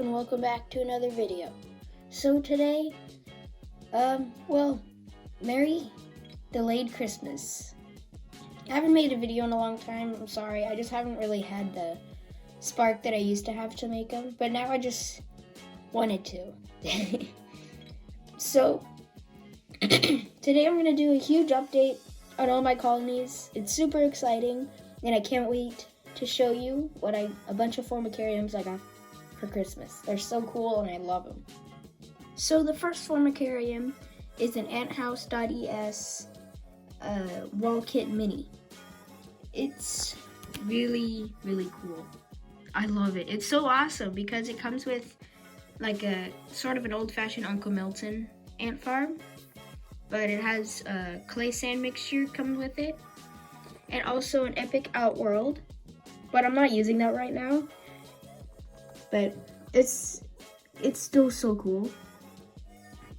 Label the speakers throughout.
Speaker 1: and welcome back to another video. So today, Merry delayed Christmas. I haven't made a video in a long time, I'm sorry. I just haven't really had the spark that I used to have to make them, but now I just wanted to. So, today I'm going to do a huge update on all my colonies. It's super exciting, and I can't wait to show you a bunch of formicariums I got for Christmas. They're so cool and I love them. So the first formicarium is an anthouse.es wall kit mini. It's really, really cool. I love it. It's so awesome because it comes with like a sort of an old-fashioned Uncle Milton ant farm, but it has a clay sand mixture coming with it, and also an epic outworld, but I'm not using that right now. But it's still so cool.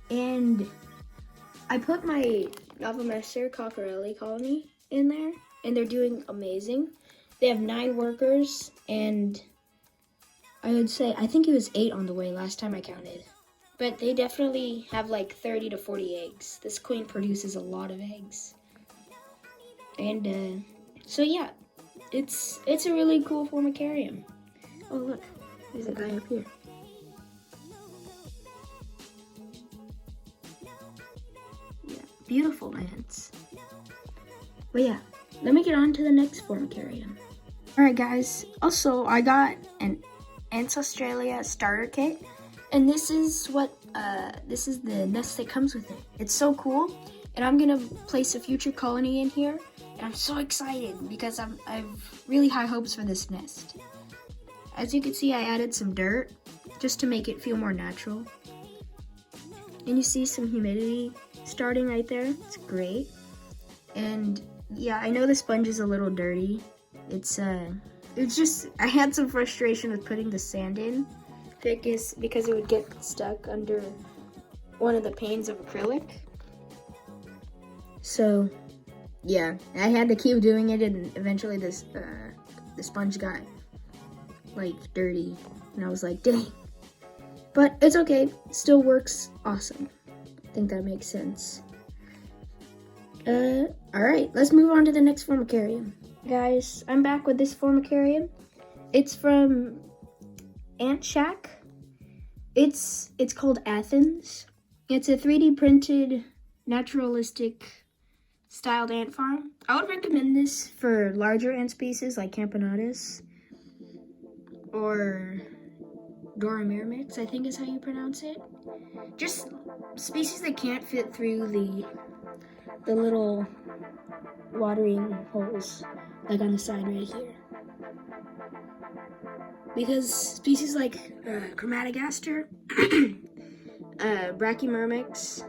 Speaker 1: And I put my Makerxz cockerelli colony in there, and they're doing amazing. They have 9 workers, and I think it was 8 on the way last time I counted. But they definitely have like 30 to 40 eggs. This queen produces a lot of eggs. And so yeah, it's a really cool formicarium. Oh look, there's a guy up here. Yeah, beautiful ants. But yeah, let me get on to the next formicarium. Alright guys, also I got an Ants Australia starter kit, and this is the nest that comes with it. It's so cool, and I'm gonna place a future colony in here, and I'm so excited because I've really high hopes for this nest. As you can see, I added some dirt just to make it feel more natural, and you see some humidity starting right there. It's great. And yeah, I know the sponge is a little dirty. It's just, I had some frustration with putting the sand in because it would get stuck under one of the panes of acrylic. So yeah, I had to keep doing it, and eventually the sponge got like dirty, and I was like, dang. But it's okay, still works awesome. I think that makes sense. Alright, let's move on to the next formicarium. Guys, I'm back with this formicarium. It's from Ant Shack. It's called Athens. It's a 3D printed, naturalistic styled ant farm. I would recommend this for larger ant species like Camponotus or Doramyrmex, I think is how you pronounce it. Just species that can't fit through the little watering holes like on the side right here. Because species like Chromatogaster, Brachymyrmex,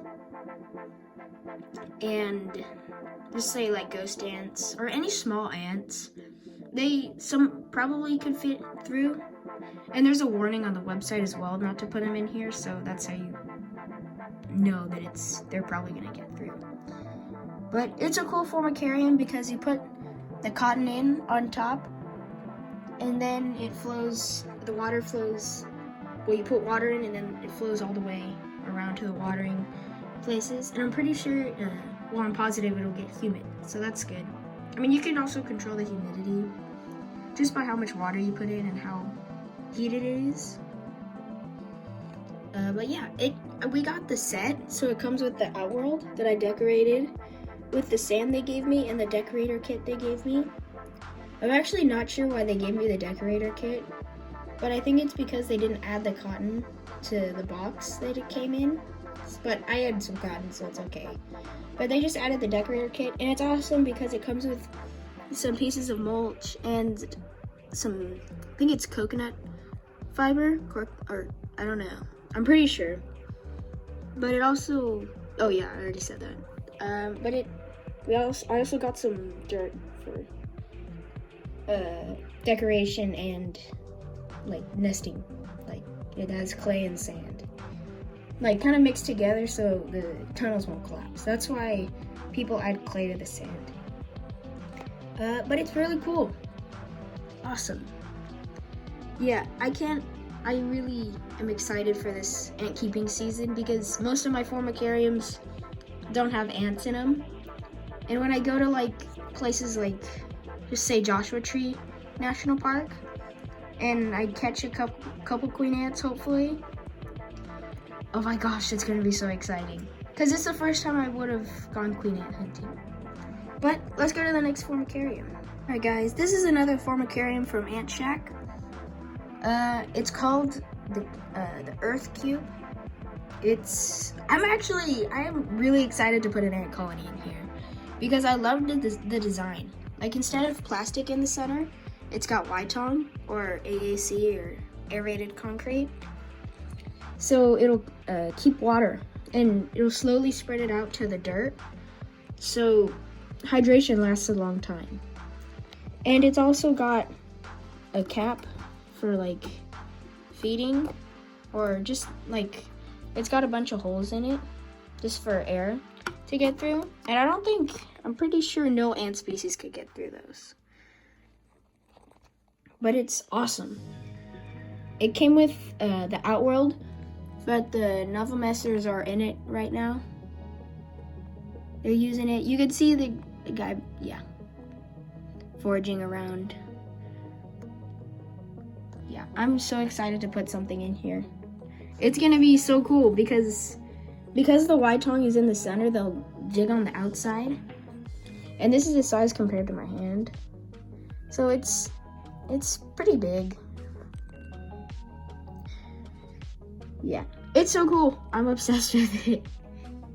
Speaker 1: and just say like ghost ants or any small ants, some probably could fit through. And there's a warning on the website as well not to put them in here, so that's how you know that they're probably gonna get through. But it's a cool formicarium because you put the cotton in on top, and then the water flows, well, you put water in and then it flows all the way around to the watering places. And I'm pretty sure, I'm positive it'll get humid, so that's good. I mean, you can also control the humidity just by how much water you put in and how heated it is. But yeah, we got the set, so it comes with the outworld that I decorated with the sand they gave me and the decorator kit they gave me. I'm actually not sure why they gave me the decorator kit, but I think it's because they didn't add the cotton to the box that it came in. But I had some cotton, so it's okay. But they just added the decorator kit, and it's awesome because it comes with some pieces of mulch and some, I think it's coconut fiber, or I don't know. I'm pretty sure. But it also, oh yeah, I already said that. I also got some dirt for decoration and like nesting. Like it has clay and sand, like kind of mixed together so the tunnels won't collapse. That's why people add clay to the sand. But it's really cool. Awesome. Yeah, I can't I really am excited for this ant keeping season because most of my formicariums don't have ants in them. And when I go to like places like, just say Joshua Tree National Park, and I catch a couple queen ants hopefully, oh my gosh, it's gonna be so exciting. Because it's the first time I would have gone queen ant hunting. But let's go to the next formicarium. Alright guys, this is another formicarium from Ant Shack. It's called the Earth Cube. I am really excited to put an ant colony in here because I love the design. Like instead of plastic in the center, it's got Ytong or AAC or aerated concrete. So it'll keep water and it'll slowly spread it out to the dirt. So hydration lasts a long time. And it's also got a cap for like feeding, or just like it's got a bunch of holes in it just for air to get through. And I'm pretty sure no ant species could get through those. But it's awesome. It came with the Outworld, but the Novomessers are in it right now. They're using it. You could see the guy, yeah, foraging around. Yeah, I'm so excited to put something in here. It's gonna be so cool because the Ytong is in the center, they'll dig on the outside. And this is the size compared to my hand. So it's pretty big. Yeah, it's so cool. I'm obsessed with it.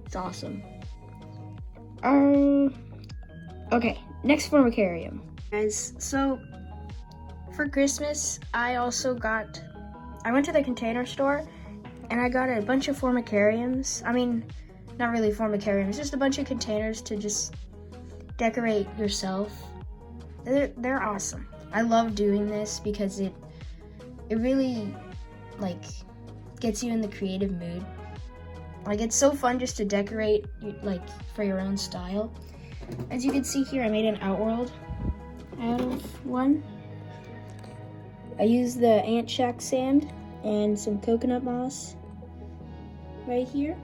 Speaker 1: It's awesome. Okay, next formicarium. Guys, so for Christmas, I went to the container store and I got a bunch of formicariums. I mean, not really formicariums, just a bunch of containers to just decorate yourself. They're awesome. I love doing this because it really like gets you in the creative mood. Like it's so fun just to decorate like for your own style. As you can see here, I made an Outworld out of one. I used the Ant Shack sand and some coconut moss right here.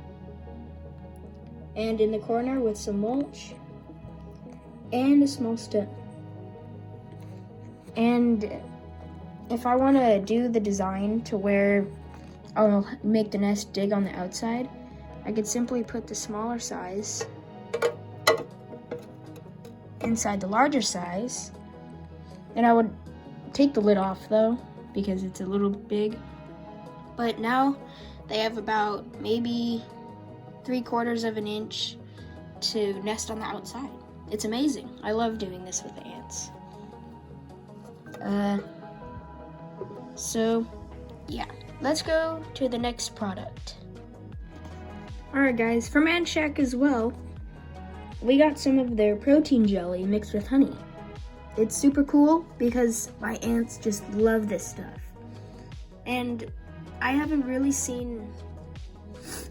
Speaker 1: And in the corner with some mulch and a small stone. And if I want to do the design to where I'll make the nest dig on the outside, I could simply put the smaller size inside the larger size. And I would take the lid off though, because it's a little big. But now they have about maybe 3/4 of an inch to nest on the outside. It's amazing. I love doing this with the ants. So yeah, let's go to the next product. Alright guys, from Ant Shack as well, we got some of their protein jelly mixed with honey. It's super cool because my ants just love this stuff. And I haven't really seen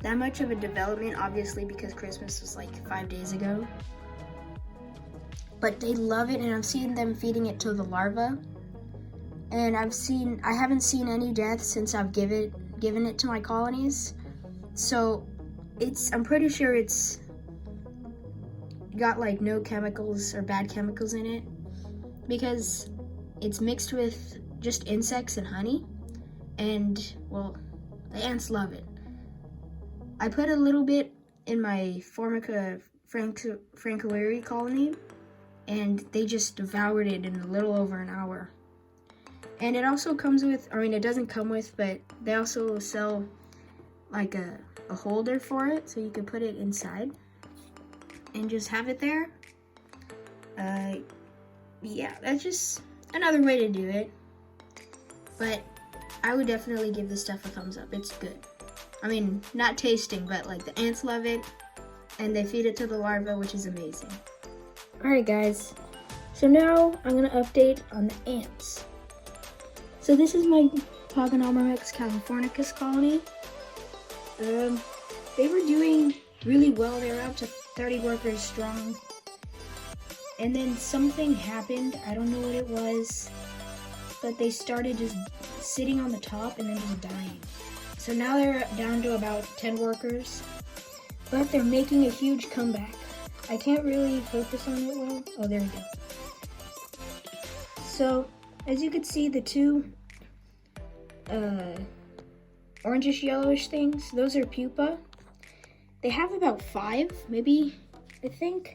Speaker 1: that much of a development, obviously, because Christmas was like 5 days ago. But they love it, and I've seen them feeding it to the larva. And I haven't seen any deaths since I've given it to my colonies. So I'm pretty sure it's got like no chemicals or bad chemicals in it, because it's mixed with just insects and honey, and well, the ants love it. I put a little bit in my Formica francoiry colony, and they just devoured it in a little over an hour. And it also comes with, it doesn't come with, but they also sell like a holder for it, so you can put it inside and just have it there. Yeah, that's just another way to do it. But I would definitely give this stuff a thumbs up. It's good. Not tasting, but like the ants love it, and they feed it to the larva, which is amazing. Alright guys, so now I'm gonna update on the ants. So this is my pogonomyrmex californicus colony. They were doing really well. They were up to 30 workers strong. And then something happened. I don't know what it was. but they started just sitting on the top and then just dying. So now they're down to about 10 workers, but they're making a huge comeback. I can't really focus on it well. Oh, there we go. So, as you can see, the two orangish yellowish things, those are pupa. They have about 5, maybe, I think,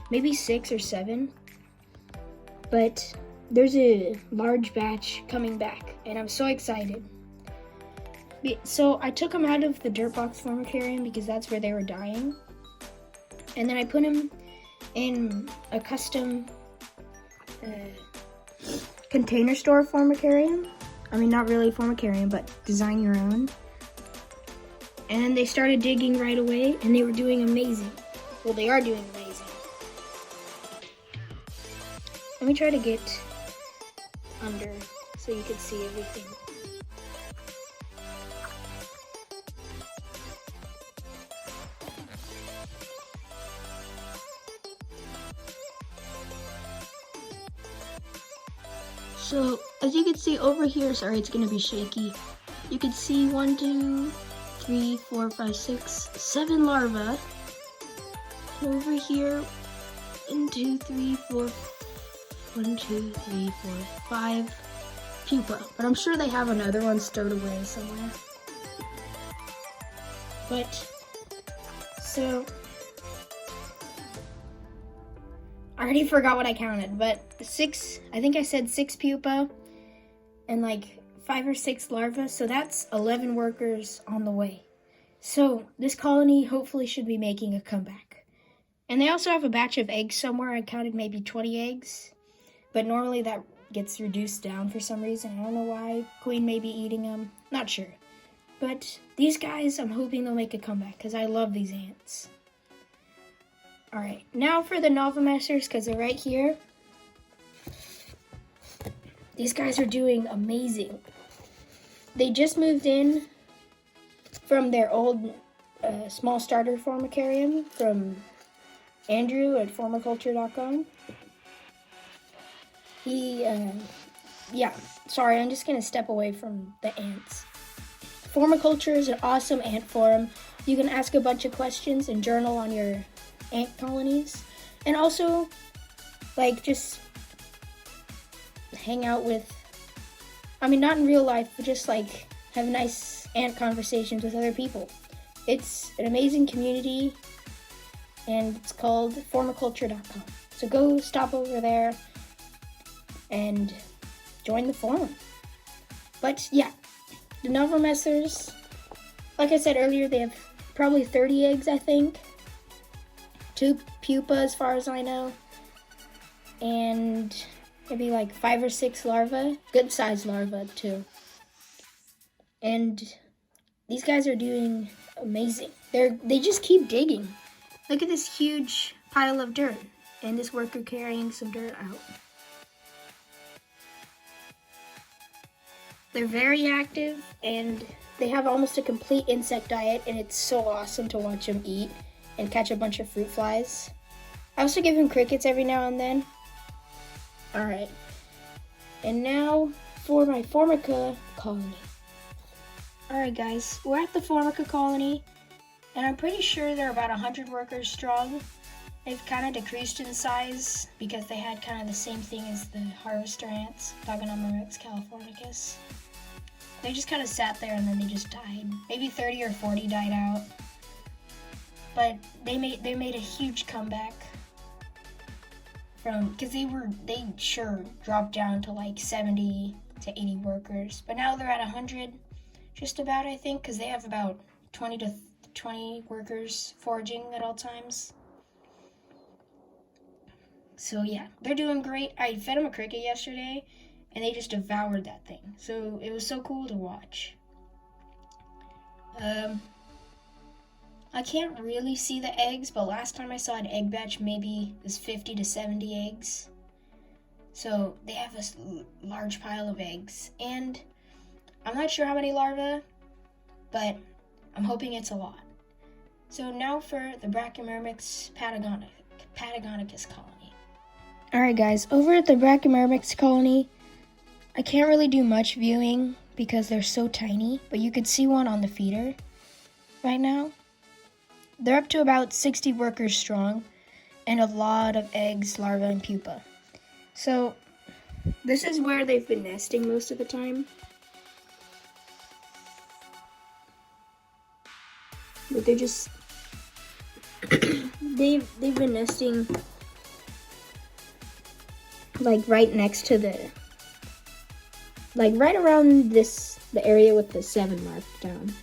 Speaker 1: maybe 6 or 7. But there's a large batch coming back, and I'm so excited. So I took them out of the dirt box formicarium because that's where they were dying. And then I put them in a custom container store formicarium. I mean, not really formicarium, but design your own. And they started digging right away, and they were doing amazing. Well, they are doing amazing. Let me try to get under so you can see everything. So, as you can see over here, sorry, it's gonna be shaky. You can see 1, 2, 3, 4, 5, 6, 7 larvae. Over here, 1, 2, 3, 4, 1, 2, 3, 4, 5 pupa. But I'm sure they have another one stowed away somewhere. But, so, I already forgot what I counted, but 6, I think I said 6 pupa and like 5 or 6 larvae, so that's 11 workers on the way. So this colony hopefully should be making a comeback. And they also have a batch of eggs somewhere. I counted maybe 20 eggs, but normally that gets reduced down for some reason. I don't know why. Queen may be eating them, not sure. But these guys, I'm hoping they'll make a comeback because I love these ants. Alright, now for the novelmasters, because they're right here. These guys are doing amazing. They just moved in from their old small starter formicarium from Andrew at formiculture.com. Sorry, I'm just going to step away from the ants. Formiculture is an awesome ant forum. You can ask a bunch of questions and journal on your ant colonies, and also like just hang out with, I mean, not in real life, but just like have nice ant conversations with other people. It's an amazing community, and it's called formiculture.com. So go stop over there and join the forum. But yeah, the novelmasters, like I said earlier, they have probably 30 eggs, I think. 2 pupa as far as I know, and maybe like 5 or 6 larvae, good sized larvae too. And these guys are doing amazing. They just keep digging. Look at this huge pile of dirt, and this worker carrying some dirt out. They're very active, and they have almost a complete insect diet, and it's so awesome to watch them eat and catch a bunch of fruit flies. I also give him crickets every now and then. Alright. And now for my Formica colony. Alright guys, we're at the Formica colony, and I'm pretty sure they're about 100 workers strong. They've kind of decreased in size because they had kind of the same thing as the harvester ants, pogonomyrmex californicus. They just kind of sat there and then they just died. Maybe 30 or 40 died out. But they made a huge comeback because they sure dropped down to like 70 to 80 workers, but now they're at 100 just about, I think, because they have about 20 to 20 workers foraging at all times. So yeah, they're doing great. I fed them a cricket yesterday and they just devoured that thing, so it was so cool to watch. I can't really see the eggs, but last time I saw an egg batch, maybe it was 50 to 70 eggs. So they have this large pile of eggs, and I'm not sure how many larvae, but I'm hoping it's a lot. So now for the Barbarous patagonicus colony. Alright guys, over at the Barbarous colony, I can't really do much viewing because they're so tiny, but you could see one on the feeder right now. They're up to about 60 workers strong and a lot of eggs, larvae, and pupa. So this is where they've been nesting most of the time. But they're just they've been nesting like right next to the, like right around the area with the 7 marked down.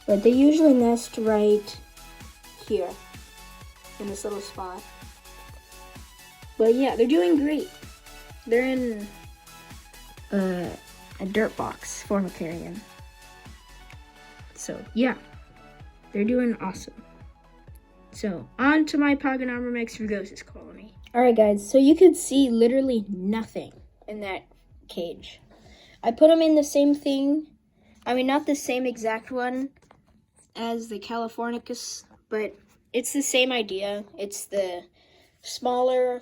Speaker 1: But they usually nest right here in this little spot. But yeah, they're doing great. They're in a dirt box formicarium. So yeah, they're doing awesome. So on to my pogonomyrmex rugosus colony. Alright guys, so you could see literally nothing in that cage. I put them in the same thing. I mean, not the same exact one as the Californicus, but it's the same idea. It's the smaller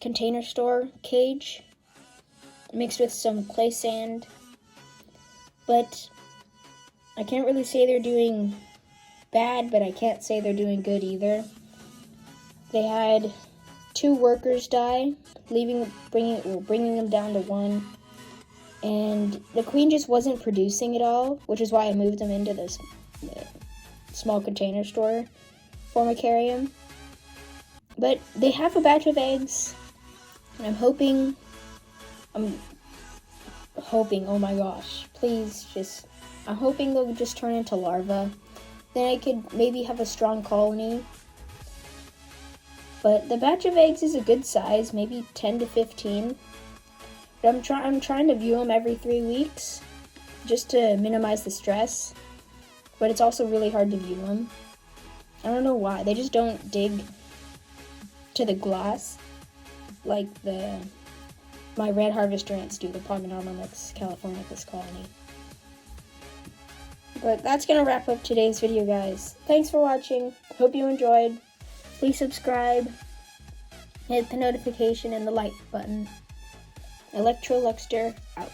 Speaker 1: container store cage mixed with some clay sand. But I can't really say they're doing bad, but I can't say they're doing good either. They had 2 workers die, bringing them down to 1. And the queen just wasn't producing at all, which is why I moved them into this small container store formicarium. But they have a batch of eggs, and I'm hoping, oh my gosh, please just, I'm hoping they'll just turn into larvae. Then I could maybe have a strong colony. But the batch of eggs is a good size, maybe 10 to 15. But I'm trying to view them every 3 weeks, just to minimize the stress. But it's also really hard to view them. I don't know why. They just don't dig to the glass like my red harvester ants do, the pogonomyrmex californicus colony. But that's going to wrap up today's video, guys. Thanks for watching. Hope you enjoyed. Please subscribe, hit the notification and the like button. Luckster out.